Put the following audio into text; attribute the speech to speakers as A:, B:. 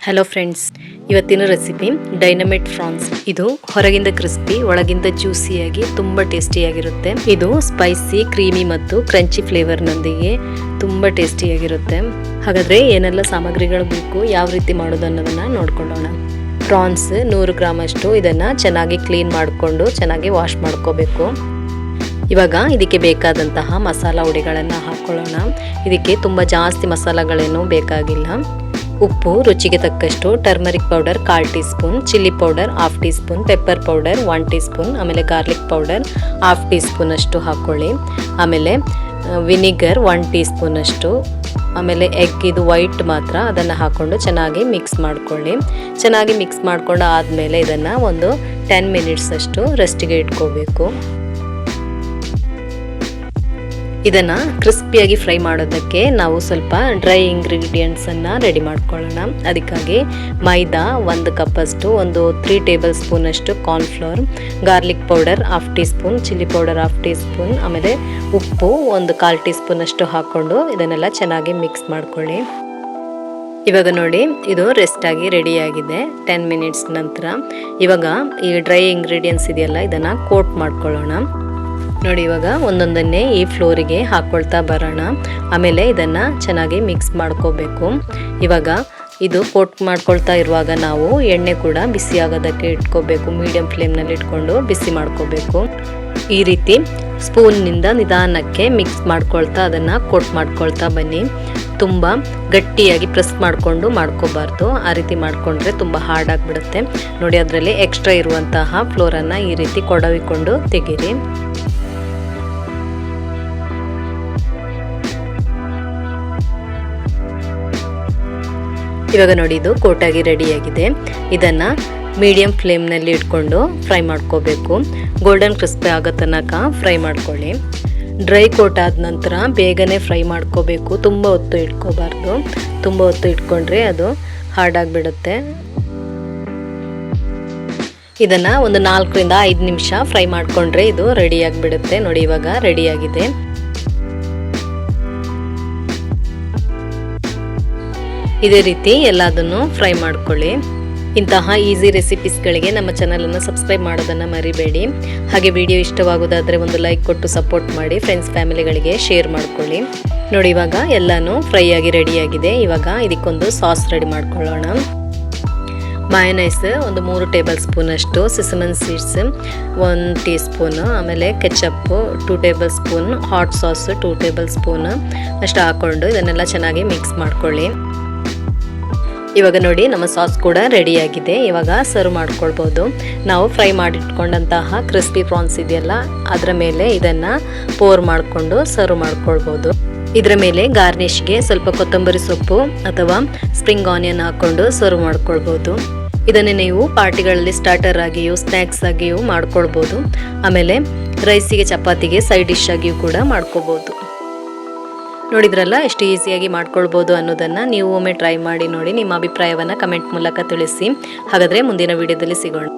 A: Hello friends, ಇವತ್ತಿನ recipe dynamite France. ಇದು ಹೊರಗಿಂದ ಕ್ರಿಸ್ಪಿ, ಒಳಗಿಂದ ಜ್ಯೂಸಿಯಾಗಿ ತುಂಬ ಟೇಸ್ಟಿಯಾಗಿರುತ್ತೆ. ಇದು ಸ್ಪೈಸಿ, ಕ್ರೀಮಿ ಮತ್ತು ಕ್ರಂಚಿ ಫ್ಲೇವರ್ನೊಂದಿಗೆ ತುಂಬ ಟೇಸ್ಟಿಯಾಗಿರುತ್ತೆ. ಹಾಗಾದರೆ ಏನೆಲ್ಲ ಸಾಮಗ್ರಿಗಳು ಬೇಕು, ಯಾವ ರೀತಿ ಮಾಡೋದು ಅನ್ನೋದನ್ನು ನೋಡ್ಕೊಳ್ಳೋಣ. ಪ್ರಾನ್ಸ್ 100 ಗ್ರಾಮ್ ಅಷ್ಟು ಇದನ್ನು ಚೆನ್ನಾಗಿ ಕ್ಲೀನ್ ಮಾಡಿಕೊಂಡು ಚೆನ್ನಾಗಿ ವಾಶ್ ಮಾಡ್ಕೋಬೇಕು. ಇವಾಗ ಇದಕ್ಕೆ ಬೇಕಾದಂತಹ ಮಸಾಲ ಹುಡಿಗಳನ್ನು ಹಾಕ್ಕೊಳ್ಳೋಣ. ಇದಕ್ಕೆ ತುಂಬ ಜಾಸ್ತಿ ಮಸಾಲಗಳೇನು ಬೇಕಾಗಿಲ್ಲ. ಉಪ್ಪು ರುಚಿಗೆ ತಕ್ಕಷ್ಟು, turmeric powder 1/4 tea spoon, chilli powder 1/2 tea spoon, pepper powder 1 tea spoon, ಆಮೇಲೆ ಗಾರ್ಲಿಕ್ ಪೌಡರ್ 1/2 ಟೀ ಸ್ಪೂನ್ ಅಷ್ಟು ಹಾಕ್ಕೊಳ್ಳಿ. ಆಮೇಲೆ ವಿನಿಗರ್ 1 ಟೀ ಸ್ಪೂನ್ ಅಷ್ಟು, ಆಮೇಲೆ ಎಗ್ ಇದು ವೈಟ್ ಮಾತ್ರ, ಅದನ್ನು ಹಾಕ್ಕೊಂಡು ಚೆನ್ನಾಗಿ ಮಿಕ್ಸ್ ಮಾಡ್ಕೊಳ್ಳಿ. ಚೆನ್ನಾಗಿ ಮಿಕ್ಸ್ ಮಾಡ್ಕೊಂಡು ಆದಮೇಲೆ ಇದನ್ನು ಒಂದು 10 ಮಿನಿಟ್ಸ್ ಅಷ್ಟು ರೆಸ್ಟಿಗೆ ಇಟ್ಕೋಬೇಕು. ಇದನ್ನು ಕ್ರಿಸ್ಪಿಯಾಗಿ ಫ್ರೈ ಮಾಡೋದಕ್ಕೆ ನಾವು ಸ್ವಲ್ಪ ಡ್ರೈ ಇಂಗ್ರೀಡಿಯೆಂಟ್ಸನ್ನು ರೆಡಿ ಮಾಡ್ಕೊಳ್ಳೋಣ. ಅದಕ್ಕಾಗಿ ಮೈದಾ 1 ಕಪ್ ಅಷ್ಟು, ಒಂದು 3 ಟೇಬಲ್ ಸ್ಪೂನ್ ಅಷ್ಟು cornflour, garlic powder 1/2 tea spoon, chilli powder 1/2 tea spoon, ಆಮೇಲೆ ಉಪ್ಪು 1/4 ಟೀ ಸ್ಪೂನ್ ಅಷ್ಟು ಹಾಕ್ಕೊಂಡು ಇದನ್ನೆಲ್ಲ ಚೆನ್ನಾಗಿ ಮಿಕ್ಸ್ ಮಾಡ್ಕೊಳ್ಳಿ. ಇವಾಗ ನೋಡಿ, ಇದು ರೆಸ್ಟ್ ಆಗಿ ರೆಡಿಯಾಗಿದೆ 10 ಮಿನಿಟ್ಸ್ ನಂತರ. ಇವಾಗ ಈ ಡ್ರೈ ಇಂಗ್ರೀಡಿಯೆಂಟ್ಸ್ ಇದೆಯಲ್ಲ, ಇದನ್ನು ಕೋಟ್ ಮಾಡ್ಕೊಳ್ಳೋಣ. ನೋಡಿ, ಇವಾಗ ಒಂದೊಂದನ್ನೇ ಈ ಫ್ಲೋರಿಗೆ ಹಾಕ್ಕೊಳ್ತಾ ಬರೋಣ. ಆಮೇಲೆ ಇದನ್ನು ಚೆನ್ನಾಗಿ ಮಿಕ್ಸ್ ಮಾಡ್ಕೋಬೇಕು. ಇವಾಗ ಇದು ಕೋಟ್ ಮಾಡ್ಕೊಳ್ತಾ ಇರುವಾಗ ನಾವು ಎಣ್ಣೆ ಕೂಡ ಬಿಸಿ ಆಗೋದಕ್ಕೆ ಇಟ್ಕೋಬೇಕು. ಮೀಡಿಯಂ ಫ್ಲೇಮ್ನಲ್ಲಿ ಇಟ್ಕೊಂಡು ಬಿಸಿ ಮಾಡ್ಕೋಬೇಕು. ಈ ರೀತಿ ಸ್ಪೂನ್ನಿಂದ ನಿಧಾನಕ್ಕೆ ಮಿಕ್ಸ್ ಮಾಡ್ಕೊಳ್ತಾ ಅದನ್ನು ಕೋಟ್ ಮಾಡ್ಕೊಳ್ತಾ ಬನ್ನಿ. ತುಂಬ ಗಟ್ಟಿಯಾಗಿ ಪ್ರೆಸ್ ಮಾಡಿಕೊಂಡು ಮಾಡ್ಕೋಬಾರ್ದು. ಆ ರೀತಿ ಮಾಡಿಕೊಂಡ್ರೆ ತುಂಬ ಹಾರ್ಡ್ ಆಗಿಬಿಡುತ್ತೆ. ನೋಡಿ, ಅದರಲ್ಲಿ ಎಕ್ಸ್ಟ್ರಾ ಇರುವಂತಹ ಫ್ಲೋರನ್ನು ಈ ರೀತಿ ಕೊಡವಿಕೊಂಡು ತೆಗೀರಿ. ಇವಾಗ ನೋಡಿ, ಇದು ಕೋಟಾಗಿ ರೆಡಿಯಾಗಿದೆ. ಇದನ್ನು ಮೀಡಿಯಂ ಫ್ಲೇಮ್ನಲ್ಲಿ ಇಟ್ಕೊಂಡು ಫ್ರೈ ಮಾಡ್ಕೋಬೇಕು. ಗೋಲ್ಡನ್ ಕ್ರಿಸ್ಪಿ ಆಗೋ ತನಕ ಫ್ರೈ ಮಾಡ್ಕೊಳ್ಳಿ. ಡ್ರೈ ಕೋಟ್ ಆದ ನಂತರ ಬೇಗನೆ ಫ್ರೈ ಮಾಡ್ಕೋಬೇಕು. ತುಂಬ ಹೊತ್ತು ಇಟ್ಕೋಬಾರ್ದು. ತುಂಬ ಹೊತ್ತು ಇಟ್ಕೊಂಡ್ರೆ ಅದು ಹಾರ್ಡ್ ಆಗಿಬಿಡುತ್ತೆ. ಇದನ್ನು ಒಂದು 4 ರಿಂದ 5 ನಿಮಿಷ ಫ್ರೈ ಮಾಡಿಕೊಂಡ್ರೆ ಇದು ರೆಡಿಯಾಗಿಬಿಡುತ್ತೆ. ನೋಡಿ, ಇವಾಗ ರೆಡಿಯಾಗಿದೆ. ಇದೇ ರೀತಿ ಎಲ್ಲದನ್ನು ಫ್ರೈ ಮಾಡ್ಕೊಳ್ಳಿ. ಇಂತಹ ಈಸಿ ರೆಸಿಪೀಸ್ಗಳಿಗೆ ನಮ್ಮ ಚಾನಲನ್ನು ಸಬ್ಸ್ಕ್ರೈಬ್ ಮಾಡೋದನ್ನು ಮರಿಬೇಡಿ. ಹಾಗೆ ವಿಡಿಯೋ ಇಷ್ಟವಾಗೋದಾದರೆ ಒಂದು ಲೈಕ್ ಕೊಟ್ಟು ಸಪೋರ್ಟ್ ಮಾಡಿ. ಫ್ರೆಂಡ್ಸ್ ಫ್ಯಾಮಿಲಿಗಳಿಗೆ ಶೇರ್ ಮಾಡ್ಕೊಳ್ಳಿ. ನೋಡಿ, ಇವಾಗ ಎಲ್ಲನೂ ಫ್ರೈ ಆಗಿ ರೆಡಿಯಾಗಿದೆ. ಇವಾಗ ಇದಕ್ಕೊಂದು ಸಾಸ್ ರೆಡಿ ಮಾಡ್ಕೊಳ್ಳೋಣ. ಮಯೋನೈಸ್ ಒಂದು 3 ಟೇಬಲ್ ಸ್ಪೂನ್ ಅಷ್ಟು, ಸಿಸಮನ್ ಸೀಡ್ಸ್ 1 ಟೀ ಸ್ಪೂನ್, ಆಮೇಲೆ ketchup 2 table spoon, hot sauce 2 table spoon ಅಷ್ಟು ಹಾಕ್ಕೊಂಡು ಇದನ್ನೆಲ್ಲ ಚೆನ್ನಾಗಿ ಮಿಕ್ಸ್ ಮಾಡ್ಕೊಳ್ಳಿ. ಇವಾಗ ನೋಡಿ, ನಮ್ಮ ಸಾಸ್ ಕೂಡ ರೆಡಿಯಾಗಿದೆ. ಇವಾಗ ಸರ್ವ್ ಮಾಡ್ಕೊಳ್ಬೋದು. ನಾವು ಫ್ರೈ ಮಾಡಿಟ್ಕೊಂಡಂತಹ ಕ್ರಿಸ್ಪಿ ಪ್ರಾನ್ಸ್ ಇದೆಯಲ್ಲ, ಅದರ ಮೇಲೆ ಇದನ್ನು ಪೋರ್ ಮಾಡಿಕೊಂಡು ಸರ್ವ್ ಮಾಡ್ಕೊಳ್ಬೋದು. ಇದರ ಮೇಲೆ ಗಾರ್ನಿಷ್ಗೆ ಸ್ವಲ್ಪ ಕೊತ್ತಂಬರಿ ಸೊಪ್ಪು ಅಥವಾ ಸ್ಪ್ರಿಂಗ್ ಆನಿಯನ್ ಹಾಕ್ಕೊಂಡು ಸರ್ವ್ ಮಾಡ್ಕೊಳ್ಬೋದು. ಇದನ್ನು ನೀವು ಪಾರ್ಟಿಗಳಲ್ಲಿ ಸ್ಟಾರ್ಟರ್ ಆಗಿಯೂ ಸ್ನ್ಯಾಕ್ಸ್ ಆಗಿಯೂ ಮಾಡ್ಕೊಳ್ಬೋದು. ಆಮೇಲೆ ರೈಸಿಗೆ, ಚಪಾತಿಗೆ ಸೈಡ್ ಡಿಶ್ ಆಗಿಯೂ ಕೂಡ ಮಾಡ್ಕೋಬೋದು. ನೋಡಿದ್ರಲ್ಲ, ಎಷ್ಟು ಈಸಿಯಾಗಿ ಮಾಡ್ಕೊಳ್ಬೋದು ಅನ್ನೋದನ್ನು ನೀವು ಒಮ್ಮೆ ಟ್ರೈ ಮಾಡಿ ನೋಡಿ. ನಿಮ್ಮ ಅಭಿಪ್ರಾಯವನ್ನು ಕಮೆಂಟ್ ಮೂಲಕ ತಿಳಿಸಿ. ಹಾಗಾದರೆ ಮುಂದಿನ ವಿಡಿಯೋದಲ್ಲಿ ಸಿಗೋಣ.